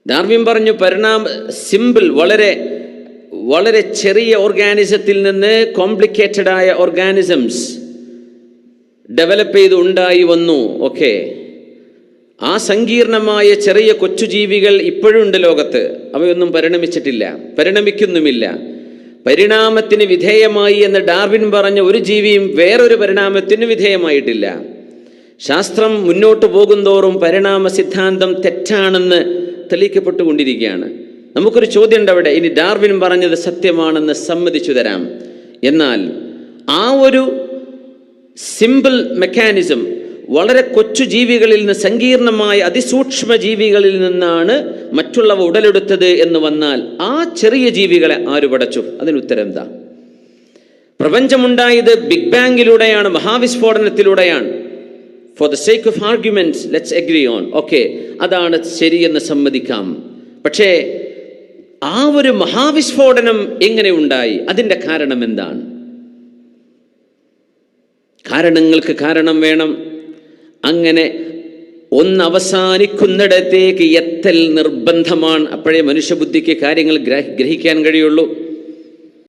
Darwin പറഞ്ഞു simple, വളരെ വളരെ ചെറിയ ഓർഗാനിസത്തിൽ നിന്ന് കോംപ്ലിക്കേറ്റഡ് ആയ ഓർഗാനിസംസ് ഡെവലപ്പ് ചെയ്ത് ഉണ്ടായി വന്നു. ഓക്കെ, ആ സങ്കീർണമായ ചെറിയ കൊച്ചുജീവികൾ ഇപ്പോഴും ഉണ്ട് ലോകത്ത്. അവയൊന്നും പരിണമിച്ചിട്ടില്ല, പരിണമിക്കുന്നുമില്ല. പരിണാമത്തിന് വിധേയമായി എന്ന് ഡാർവിൻ പറഞ്ഞ ഒരു ജീവിയും വേറൊരു പരിണാമത്തിന് വിധേയമായിട്ടില്ല. ശാസ്ത്രം മുന്നോട്ട് പോകുന്തോറും പരിണാമ സിദ്ധാന്തം തെറ്റാണെന്ന് തെളിയിക്കപ്പെട്ടുകൊണ്ടിരിക്കുകയാണ്. നമുക്കൊരു ചോദ്യമുണ്ട് അവിടെ. ഇനി ഡാർവിൻ പറഞ്ഞത് സത്യമാണെന്ന് സമ്മതിച്ചു തരാം, എന്നാൽ ആ ഒരു സിമ്പിൾ മെക്കാനിസം വളരെ കൊച്ചു ജീവികളിൽ നിന്ന്, സങ്കീർണമായ അതിസൂക്ഷ്മ ജീവികളിൽ നിന്നാണ് മറ്റുള്ളവ ഉടലെടുത്തത് എന്ന് വന്നാൽ ആ ചെറിയ ജീവികളെ ആര് പടച്ചു? അതിനുത്തരം എന്താ? പ്രപഞ്ചമുണ്ടായത് ബിഗ് ബാങ്ങിലൂടെയാണ്, മഹാവിസ്ഫോടനത്തിലൂടെയാണ്. For the sake of arguments let's agree on. Okay, അതാണ് ശരിയെന്ന് സമ്മതിക്കാം. പക്ഷേ ആ ഒരു മഹാവിസ്ഫോടനം എങ്ങനെ ഉണ്ടായി? അതിൻ്റെ കാരണം എന്താണ്? കാരണങ്ങൾക്ക് കാരണം വേണം. അങ്ങനെ ഒന്ന് അവസാനിക്കുന്നിടത്തേക്ക് എത്തൽ നിർബന്ധമാണ്. അപ്പോഴേ മനുഷ്യബുദ്ധിക്ക് കാര്യങ്ങൾ ഗ്രഹിക്കാൻ കഴിയുള്ളൂ.